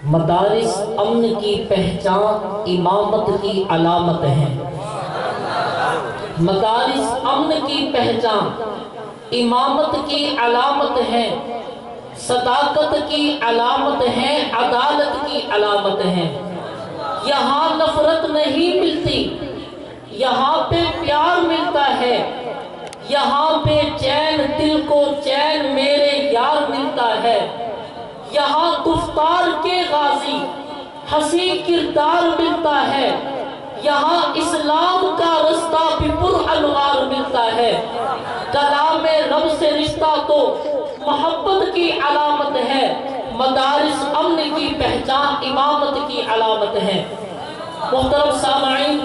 مدارس امن کی پہچان امامت کی علامت ہیں۔ مدارس امن کی پہچان امامت کی علامت ہیں، صداقت کی علامت ہیں، عدالت کی علامت ہیں۔ یہاں نفرت نہیں ملتی، یہاں پہ پیار ملتا ہے، یہاں پہ چین دل کو چین میرے یار ملتا ہے۔ یہاں گفتار کے غازی ہنسی کردار ملتا ہے، یہاں اسلام کا رستہ بھی پر انوار ملتا ہے۔ کلام رب سے رشتہ تو محبت کی علامت ہے، مدارس امن کی پہچان امامت کی علامت ہے۔ محترم سامعین،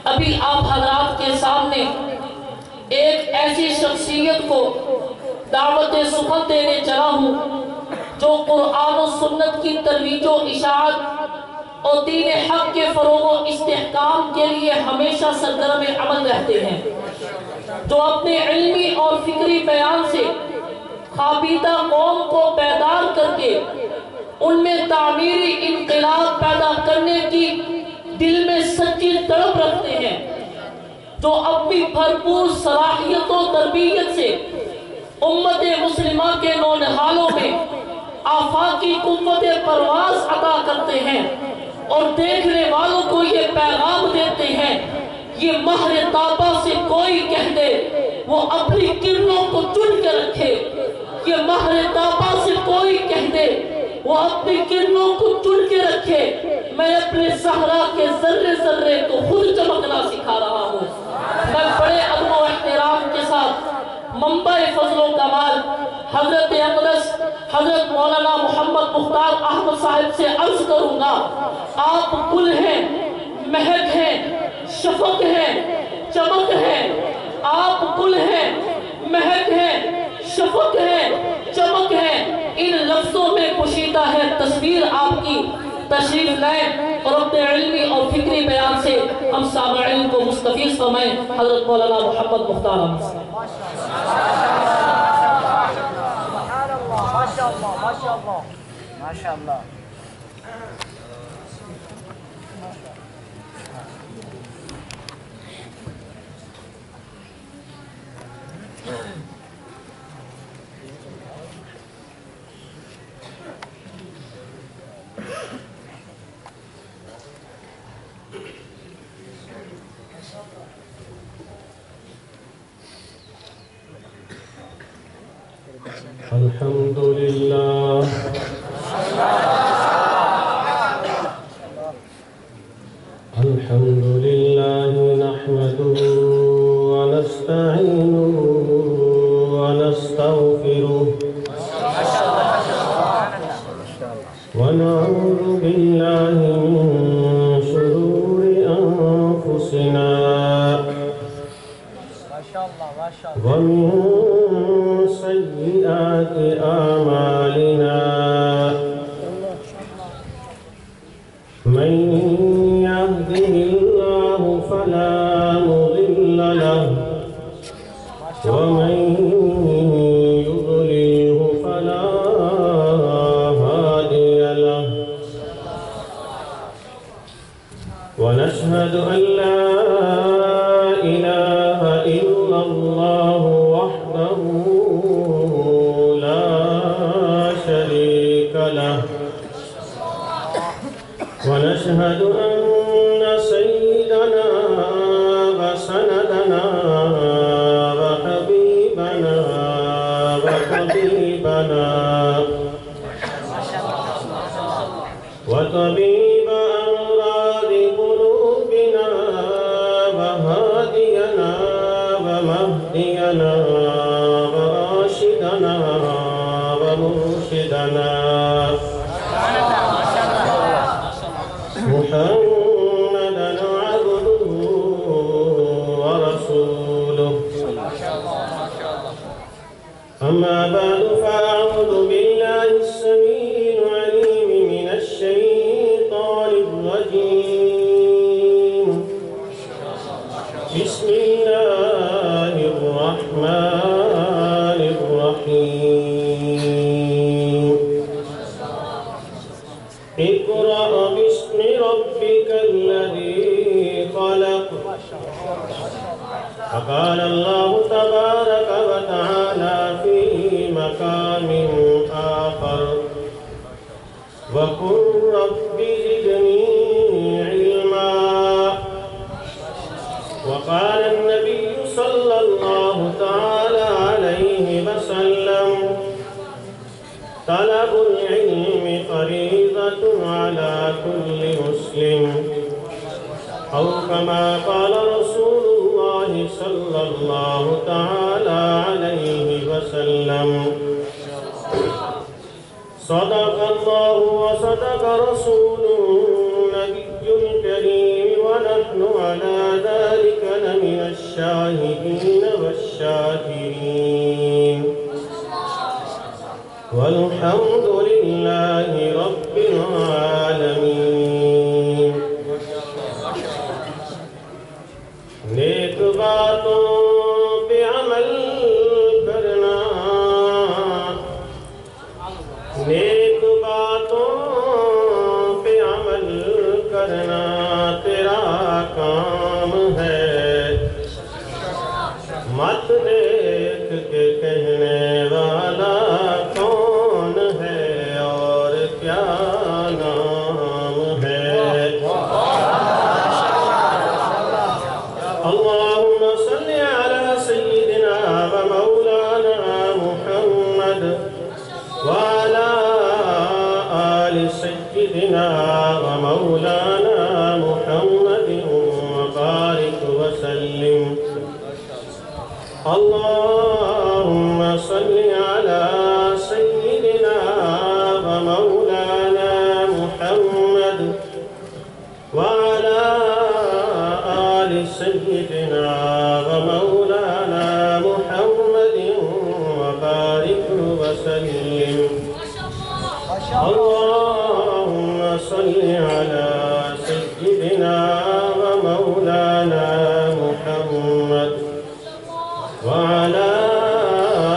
ابھی آپ حضرات کے سامنے ایک ایسی شخصیت کو دعوت سخن دینے چلا ہوں جو قرآن و سنت کی ترویج و اشاعت اور دین حق کے فروغ و استحکام کے لیے ہمیشہ سرگرم عمل رہتے ہیں، جو اپنے علمی اور فکری بیان سے خوابیدہ قوم کو بیدار کر کے ان میں تعمیری انقلاب پیدا کرنے کی دل میں سچی تڑپ رکھتے ہیں، جو اپنی بھرپور صلاحیت و تربیت سے امت مسلمہ کے نونہالوں میں آفاقی قوت پرواز عطا کرتے ہیں اور دیکھنے والوں کو یہ پیغام دیتے ہیں، یہ مہر طابہ سے کوئی کہہ دے وہ اپنی کرنوں کو چن کے رکھے، یہ مہر طابہ سے کوئی کہہ دے وہ اپنی کرنوں کو چن کے رکھے، میں اپنے صحرا کے ذرے ذرے کو خود چمکنا سکھا رہا ہوں۔ میں بڑے ادب و احترام کے ساتھ منبع فضل و کمال حضرت اقدس حضرت مولانا محمد مختار احمد صاحب سے عرض کروں گا، آپ گل ہیں، مہک ہیں، شفق ہیں، چمک ہیں۔ آپ گل ہیں، مہک ہیں، شفق ہیں، چمک ہیں۔ ان لفظوں میں پوشیدہ ہے تصویر آپ کی، تشریف لائیں اور اپنے علمی اور فکری بیان سے ہم سامعین کو مستفیض فرمائیں۔ حضرت مولانا محمد مختار احمد صاحب۔ ماشاءاللہ۔ الحمد لله الحمد لله نحمده ونستعينه ونستغفره ونعوذ بالله من شرور أنفسنا ومن سيئات أعمالنا، من يهده الله فلا مضل له ومن يضلله فلا هادي له، ونشهد أن لا إله إلا الله وحده لا شريك له، ونشهد أن سيدنا وسندنا وحبيبنا وطبيبنا وطبيب أمراض قلوبنا وهادينا ومهدينا وراشدنا ومرشدنا محمدًا عبده ورسوله، أما بعد فأعوذ بالله السميع العليم من الشيطان الرجيم، بسم الله الرحمن الرحيم، اقرأ باسم ربك الذي خلق. فقال الله تبارك وتعالى في مقام آخر: وقل رب زدني علما. وقال النبي صلى الله تعالى عليه وسلم: طلب العلم فريضة على كل مسلم، أو كما قال رسول الله صلى الله تعالى عليه وسلم. صدق الله وصدق رسوله النبي الكريم، ونحن على ذلك لمن الشاهدين والشاكرين، والحمد لله رب العالمين. نیک باتوں پہ عمل کرنا، نیک باتوں پہ عمل کرنا تیرا کام ہے، مت دیکھ کے کہنے والا کون ہے اور کیا نام ہے۔ اللہم صلی علی سیدنا و مولانا محمد وعلى آل سيدنا ومولانا محمد وبارك وسلم. اللهم صل على سيدنا ومولانا محمد وعلى آل سيدنا ومولانا محمد وبارك وسلم. اللهم صل على سيدنا ومولانا محمد وعلى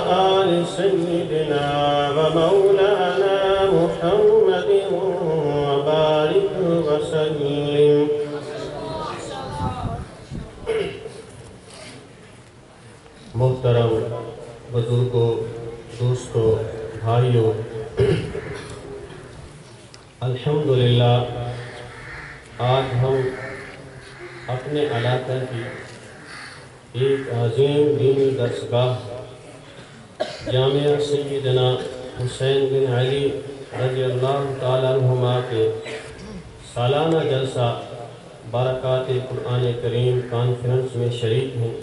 آل سيدنا ومولانا محمد وبارك وسلم. محترم بزرگوں، دوستوں، بھائیوں، الحمدللہ آج ہم اپنے علاقہ کی ایک عظیم دینی درسگاہ جامعہ سیدنا حسین بن علی رضی اللہ تعالیٰ عنہما کے سالانہ جلسہ برکات قرآن کریم کانفرنس میں شریک ہیں۔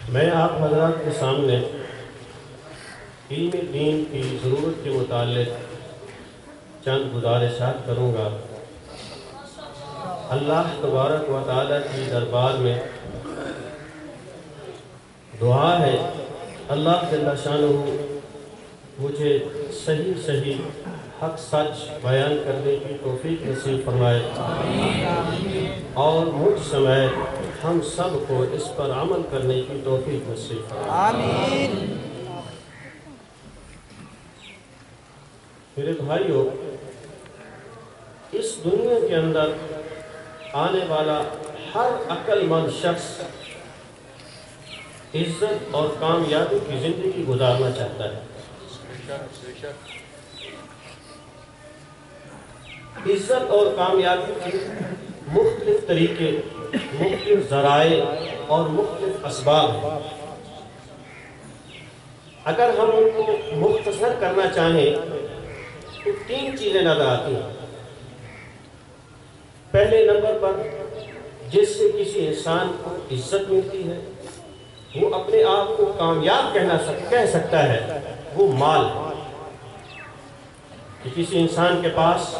میں آپ حضرات کے سامنے علم دین کی ضرورت کے متعلق چند گزارشات کروں گا۔ اللہ تبارک و تعالیٰ کی دربار میں دعا ہے اللہ جل شانہ مجھے صحیح حق سچ بیان کرنے کی توفیق نصیب فرمائے اور مجھ سمیت ہم سب کو اس پر عمل کرنے کی توفیق نصیب فرمائے۔ آمین۔ میرے بھائیوں، اس دنیا کے اندر آنے والا ہر عقل مند شخص عزت اور کامیابی کی زندگی گزارنا چاہتا ہے۔ عزت اور کامیابی کے مختلف طریقے، مختلف ذرائع اور مختلف اسباب ہیں۔ اگر ہم ان کو مختصر کرنا چاہیں تو تین چیزیں نظر آتی ہیں۔ پہلے نمبر پر جس سے کسی انسان کو عزت ملتی ہے، وہ اپنے آپ کو کامیاب کہہ سکتا ہے، وہ مال ہے۔ کہ کسی انسان کے پاس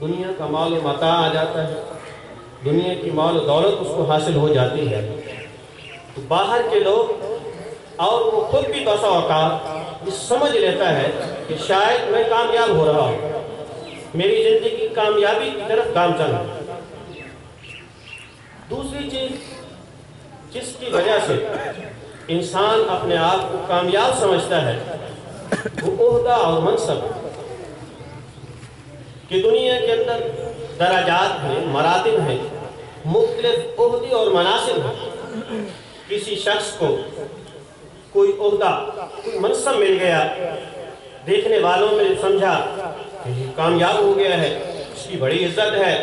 دنیا کا مال و متاع آ جاتا ہے، دنیا کی مال و دولت اس کو حاصل ہو جاتی ہے، تو باہر کے لوگ اور وہ خود بھی بسا اوقات یہ سمجھ لیتا ہے کہ شاید میں کامیاب ہو رہا ہوں، میری زندگی کامیابی کی طرف گام چل رہا ہے۔ دوسری چیز جس کی وجہ سے انسان اپنے آپ کو کامیاب سمجھتا ہے، وہ عہدہ اور منصب کہ دنیا کے اندر درجات ہیں، مراتب ہیں، مختلف عہدے اور مناصب ہیں۔ کسی شخص کو کوئی عہدہ، کوئی منصب مل گیا، دیکھنے والوں نے سمجھا کہ یہ کامیاب ہو گیا ہے، اس کی بڑی عزت ہے،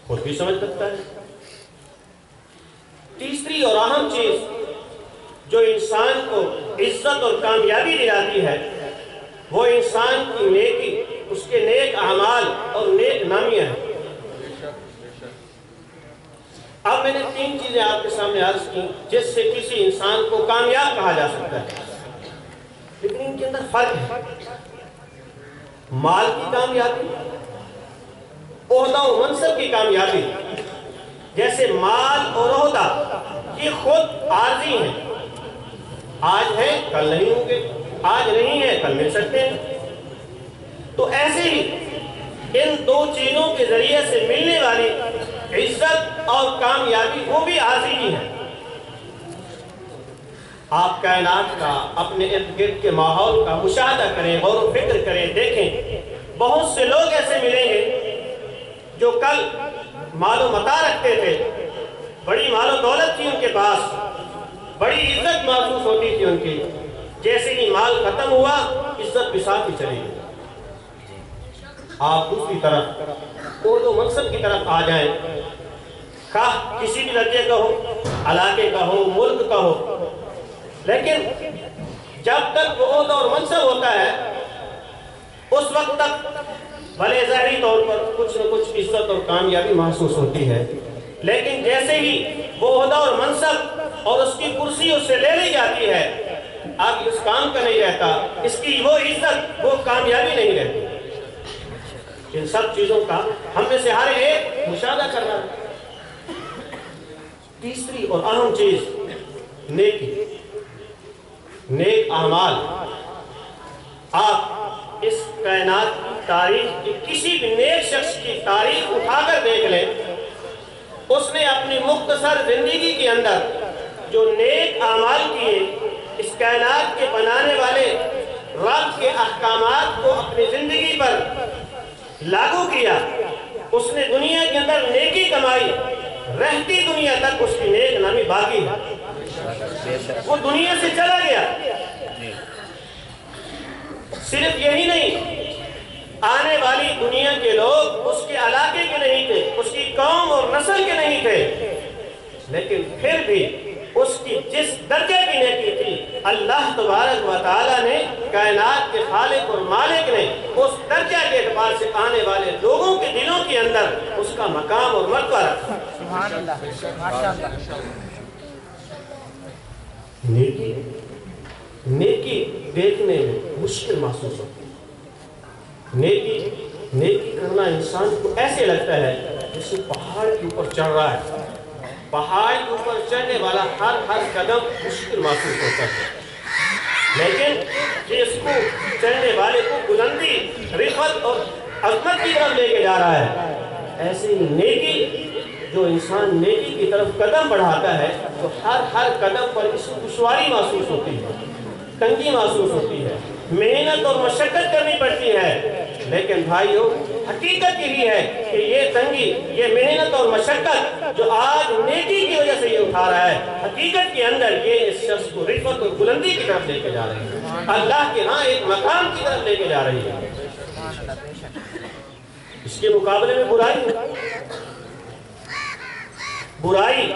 خود بھی سمجھ سکتا ہے۔ تیسری اور اہم چیز جو انسان کو عزت اور کامیابی دلاتی ہے وہ انسان کی نیکی، اس کے نیک اعمال اور نیک نامیاں ہیں۔ اب میں نے 3 چیزیں آپ کے سامنے عرض کی جس سے کسی انسان کو کامیاب کہا جا سکتا ہے، لیکن ان کے اندر فرق ہے۔ مال کی کامیابی، عہدہ و منصب کی کامیابی، جیسے مال اور عہدہ یہ خود عارضی ہیں، آج ہے کل نہیں ہوں گے، آج نہیں ہے کل مل سکتے ہیں۔ تو ایسے ہی ان 2 چیزوں کے ذریعے سے ملنے والی عزت اور کامیابی وہ بھی عارضی ہی ہے۔ آپ کائنات کا، اپنے ارد گرد کے ماحول کا مشاہدہ کریں، غور و فکر کریں، دیکھیں بہت سے لوگ ایسے ملیں گے جو کل مال و متاع رکھتے تھے، بڑی مال و دولت تھی ان کے پاس، بڑی عزت محسوس ہوتی تھی ان کی، جیسے ہی مال ختم ہوا عزت بھی ساتھ ہی چلی گئی۔ آپ دوسری طرف عہدہ و منصب کی طرف آ جائیں، خواہ کسی بھی درجے کا ہو، علاقے کا ہو، ملک کا ہو، لیکن جب تک وہ عہدہ اور منصب ہوتا ہے اس وقت تک بھلے ظاہری طور پر کچھ نہ کچھ عزت اور کامیابی محسوس ہوتی ہے، لیکن جیسے ہی وہ عہدہ اور منصب اور اس کی کرسی اس سے لے لی جاتی ہے، اب اس کام کا نہیں رہتا، اس کی وہ عزت، وہ کامیابی نہیں رہتی۔ ان سب چیزوں کا ہم میں سے ہر ایک مشاہدہ کر رہا ہے۔ تیسری اور اہم چیز نیکی، نیک اعمال۔ آپ اس کائنات کی تاریخ کی کسی بھی نیک شخص کی تاریخ اٹھا کر دیکھ لیں، اس نے اپنی مختصر زندگی کے اندر جو نیک اعمال کیے، اس کائنات کے بنانے والے رب کے احکامات کو اپنی زندگی پر لاگو کیا، اس نے دنیا کے اندر نیکی کمائی، رہتی دنیا تک اس کی نیک نامی باقی ہے، وہ دنیا سے چلا گیا۔ صرف یہی نہیں، آنے والی دنیا کے لوگ اس کے علاقے کے نہیں تھے، اس کی قوم اور نسل کے نہیں تھے، لیکن پھر بھی اس کی جس درجے کی نیکی تھی، اللہ تبارک و تعالیٰ نے، کائنات کے خالق اور مالک نے اس درجہ کے اعتبار سے آنے والے لوگوں کے دلوں کے اندر اس کا مقام اور مرتبہ رکھا۔ سبحان اللہ، ماشاءاللہ۔ نیکی دیکھنے میں مشکل محسوس ہوتی ہے۔ نیکی کرنا انسان کو ایسے لگتا ہے جیسے پہاڑ کے اوپر چڑھ رہا ہے، پہاڑ کے اوپر چڑھنے والا ہر قدم مشکل محسوس ہوتا ہے، لیکن جس کو چڑھنے والے کو بلندی، رفعت اور عظمت کی طرف لے کے جا رہا ہے۔ ایسے ہی نیکی، جو انسان نیکی کی طرف قدم بڑھاتا ہے تو ہر قدم پر اس کو دشواری محسوس ہوتی ہے، تنگی محسوس ہوتی ہے، محنت اور مشقت کرنی پڑتی ہے، لیکن بھائیو حقیقت یہی ہے کہ یہ تنگی، یہ محنت اور مشقت جو آج نیکی کی وجہ سے یہ اٹھا رہا ہے، حقیقت کے اندر یہ اس شخص کو رفعت اور بلندی کی طرف لے کے جا رہی ہے، اللہ کے ہاں ایک مقام کی طرف لے کے جا رہی ہے۔ اس کے مقابلے میں برائی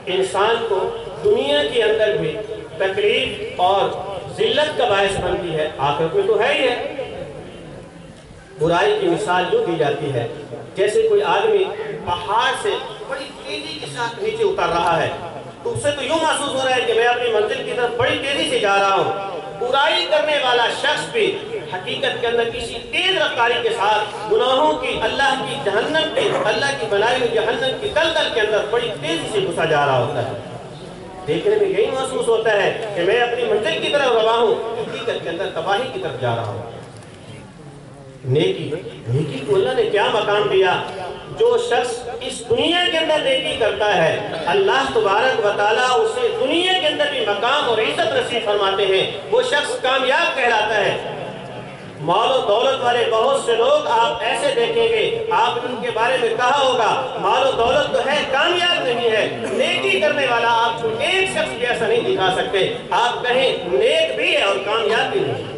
انسان کو دنیا کے اندر بھی تکلیف اور ذلت کا باعث بنتی ہے، آخرت میں تو ہے ہی ہے۔ برائی کی مثال یوں دی جاتی ہے جیسے کوئی آدمی پہاڑ سے بڑی تیزی کے ساتھ نیچے اتر رہا ہے، تو اسے تو یوں محسوس ہو رہا ہے کہ میں اپنی منزل کی طرف بڑی تیزی سے جا رہا ہوں۔ برائی کرنے والا شخص بھی حقیقت کے اندر کسی تیز رفتاری کے ساتھ گناہوں کی، اللہ کی جہنم کی، اللہ کی بنائی ہوئی جہنم کی دلدل کے اندر بڑی تیزی سے گھسا جا رہا ہوتا ہے۔ دیکھنے میں یہی محسوس ہوتا ہے کہ میں اپنی منزل کی طرف رواں ہوں، حقیقت کے اندر تباہی کی طرف جا رہا ہوں۔ نیکی کو اللہ نے کیا مقام دیا؟ جو شخص اس دنیا کے اندر نیکی کرتا ہے اللہ تبارک و تعالیٰ اسے دنیا کے اندر بھی مقام اور عزت نصیب فرماتے ہیں، وہ شخص کامیاب کہلاتا ہے۔ مال و دولت والے بہت سے لوگ آپ ایسے دیکھیں گے، آپ ان کے بارے میں کہا ہوگا مال و دولت تو ہے کامیاب نہیں ہے۔ نیکی کرنے والا آپ کو ایک شخص بھی ایسا نہیں دکھا سکتے، آپ کہیں نیک بھی ہے اور کامیاب بھی نہیں۔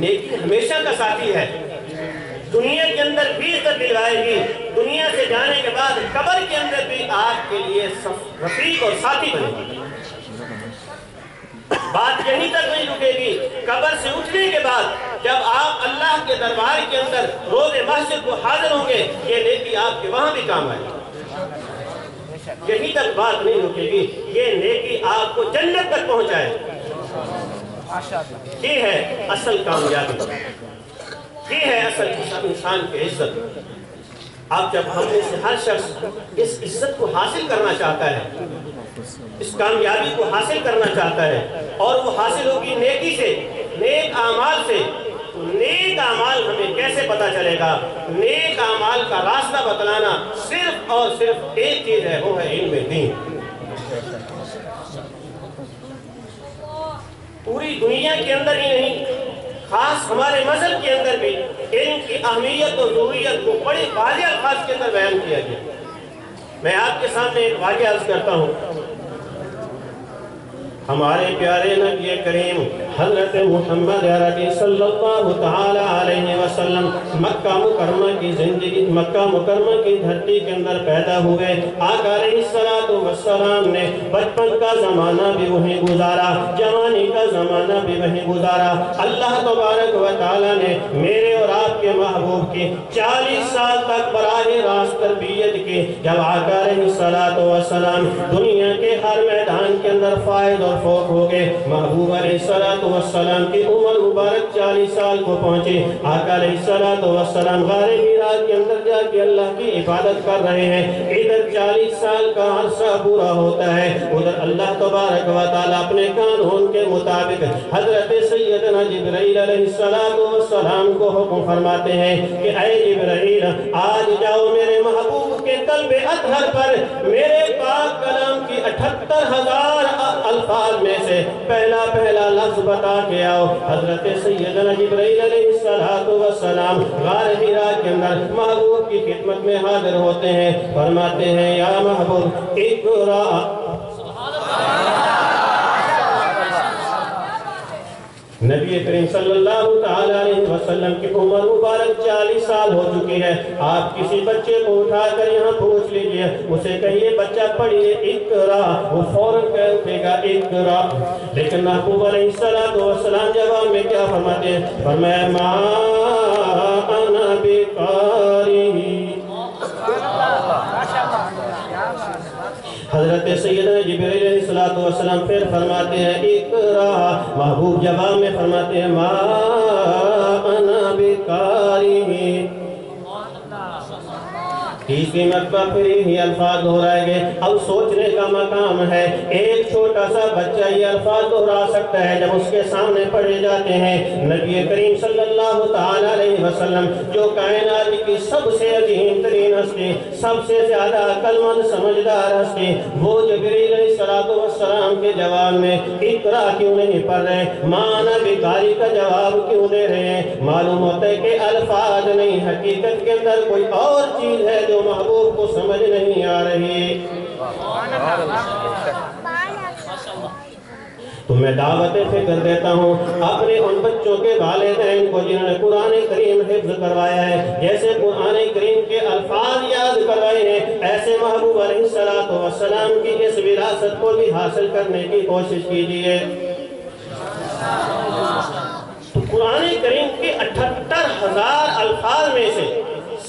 نیکی ہمیشہ کا ساتھی ہے، دنیا کے اندر بھی عزت دلوائے گی، دنیا سے جانے کے بعد قبر کے اندر بھی آپ کے لیے رفیق اور ساتھی بنے گی۔ بات یہیں تک نہیں رکے گی، قبر سے اٹھنے کے بعد جب آپ اللہ کے دربار کے اندر روز محشر کو حاضر ہوں گے، یہ نیکی آپ کے وہاں بھی کام آئے گی۔ یہیں تک بات نہیں رکے گی، یہ نیکی آپ کو جنت تک پہنچائے۔ یہ ہے اصل کامیابی، یہ ہے اصل انسان کی عزت۔ اب جب ہم میں سے ہر شخص اس عزت کو حاصل کرنا چاہتا ہے، اس کامیابی کو حاصل کرنا چاہتا ہے، اور وہ حاصل ہوگی نیکی سے، نیک اعمال سے، تو نیک اعمال ہمیں کیسے پتا چلے گا؟ نیک اعمال کا راستہ بتلانا صرف اور صرف ایک چیز ہے، وہ ہے علم دین۔ پوری دنیا کے اندر ہی نہیں، خاص ہمارے مذہب کے اندر بھی علم کی اہمیت اور ضروریت کو بڑے واضح الفاظ کے اندر بیان کیا گیا۔ میں آپ کے سامنے ایک واقعہ عرض کرتا ہوں۔ ہمارے پیارے نبی کریم حضرت محمد عربی صلی اللہ تعالی علیہ وسلم مکہ مکرمہ کی زندگی، مکہ مکرمہ کی دھرتی کے اندر پیدا ہوئے۔ آقا علیہ السلام نے بچپن کا زمانہ بھی وہیں گزارا، جوانی کا زمانہ بھی وہیں گزارا۔ اللہ تبارک و تعالی نے میرے اور آپ کے محبوب کی 40 سال تک براہ راست تربیت کی۔ جب آقا علیہ السلام دنیا کے ہر میدان کے اندر فائز اور فوق ہو گئے، محبوب علیہ السلام کی عمر مبارک 40 سال کو پہنچی۔ آقا علیہ السلام غار حرا کے اندر جا کے اللہ کی عبادت کر رہے ہیں۔ ادھر 40 سال کا عرصہ پورا ہوتا ہے، ادھر اللہ تبارک و تعالیٰ اپنے قانون کے مطابق حضرت سیدنا جبرائیل علیہ السلام کو حکم فرماتے ہیں کہ اے جبرائیل، آج جاؤ میرے محبوب کے قلب اطہر پر میرے پاک کلام کی 78,000 الفاظ میں سے پہلا لفظ بتا کے آؤ۔ حضرت سیدنا جبرائیل علیہ السلام غار حرا کے اندر محبوب کی خدمت میں حاضر ہوتے ہیں، فرماتے ہیں یا محبوب اقرا۔ نبی کریم صلی اللہ تعالی علیہ وسلم کی عمر مبارک 40 سال ہو چکی ہے۔ آپ کسی بچے کو اٹھا کر یہاں پوچھ لیجئے، اسے کہیے بچہ پڑھیے اقرا، وہ فوراً کہہ اٹھے گا اقرا۔ لیکن محبوب علیہ السلام جواب میں کیا فرماتے ہیں؟ فرمایا ما انا بقاری۔ حضرت سیدنا جبرائیل علیہ السلام پھر فرماتے ہیں اقرا، محبوب جواب میں فرماتے ہیں ما انا بقاری۔ تیسری مرتبہ پھر ہی الفاظ دہرائے گئے۔ اب سوچنے کا مقام ہے، ایک چھوٹا سا بچہ یہ الفاظ دہرا سکتا ہے جب اس کے سامنے پڑھے جاتے ہیں؟ نبی کریم صلی اللہ تعالی علیہ وسلم جو کائنات کی سب سے عظیم ترین ہستی، سب سے زیادہ عقل مند سمجھدار ہستی، وہ جبرائیل علیہ السلام کے جواب میں اقرا کیوں نہیں پڑھ رہے؟ مانا بقاری کا جواب کیوں دے رہے ہیں؟ معلوم ہوتا ہے کہ الفاظ نہیں، حقیقت کے اندر کوئی اور چیز ہے جو محبوب کو سمجھ نہیں آ رہی۔ تو میں دعوت فکر دیتا ہوں اپنے ان بچوں کے والدین کو جنہوں نے قرآن کریم حفظ کروایا ہے، جیسے قرآن کریم کے الفاظ یاد کروائے ہیں، ایسے محبوب علیہ السلام کی اس وراثت کو بھی حاصل کرنے کی کوشش کیجیے۔ تو قرآن کریم کے 78,000 الفاظ میں سے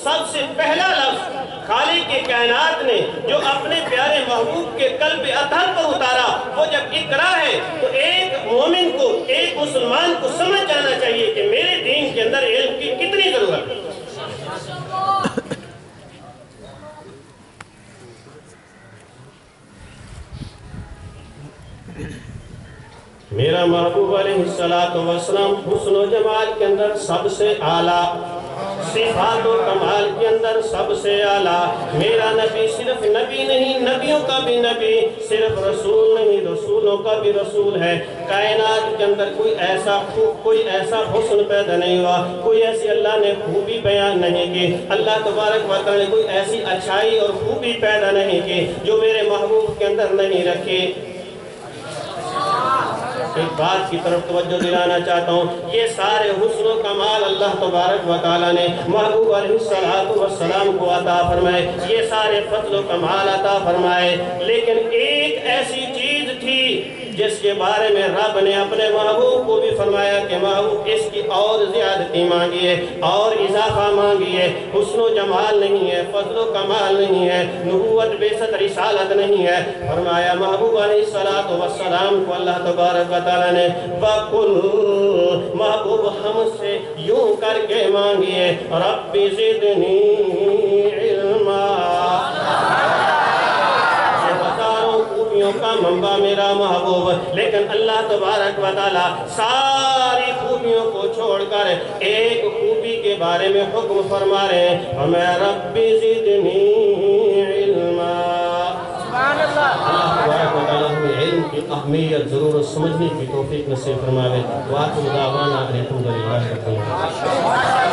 سب سے پہلا لفظ خالق کے کائنات نے جو اپنے پیارے محبوب کے قلب اطہر پر اتارا، وہ جب اقرا ہے تو ایک مومن کو، ایک مسلمان کو سمجھ جانا چاہیے کہ میرے دین کے اندر علم کی کتنی ضرورت ہے۔ میرا محبوب علیہ السلام حسن و جمال کے اندر سب سے اعلیٰ، صفات و کمال کے اندر سب سے اعلیٰ۔ میرا نبی صرف نبی نہیں، نبیوں کا بھی نبی، صرف رسول نہیں، رسولوں کا بھی رسول ہے۔ کائنات کے اندر کوئی ایسا حسن پیدا نہیں ہوا، کوئی ایسی اللہ نے خوبی بیان نہیں کی، اللہ تبارک و تعالی نے کوئی ایسی اچھائی اور خوبی پیدا نہیں کی جو میرے محبوب کے اندر نہیں رکھی۔ ایک بات کی طرف توجہ دلانا چاہتا ہوں، یہ سارے حسن و کمال اللہ تبارک و تعالی نے محبوب علیہ السلام کو عطا فرمائے، یہ سارے فضل و کمال عطا فرمائے، لیکن ایک ایسی چیز تھی جس کے بارے میں رب نے اپنے محبوب کو بھی فرمایا کہ محبوب اس کی اور زیادتی مانگیے اور اضافہ مانگیے۔ حسن و جمال نہیں ہے، فضل و کمال نہیں ہے، نبوت بعثت رسالت نہیں ہے۔ فرمایا محبوب علیہ السلام کو اللہ تبارک و تعالی نے وَقُلْ محبوب ہم سے یوں کر کے مانگیے رب زدنی علما۔ کا منبع میرا محبوب، لیکن اللہ تبارک و تعالی ساری خوبیوں کو چھوڑ کر ایک خوبی کے بارے میں حکم فرما رہے ہیں، ہمیں رب زدنی علما۔ اللہ تبارک و تعالی ہمیں علم کی اہمیت ضرور سمجھنے کی توفیق نصیب فرمائے۔ وآخر دعوانا الحمدللہ رب العالمین۔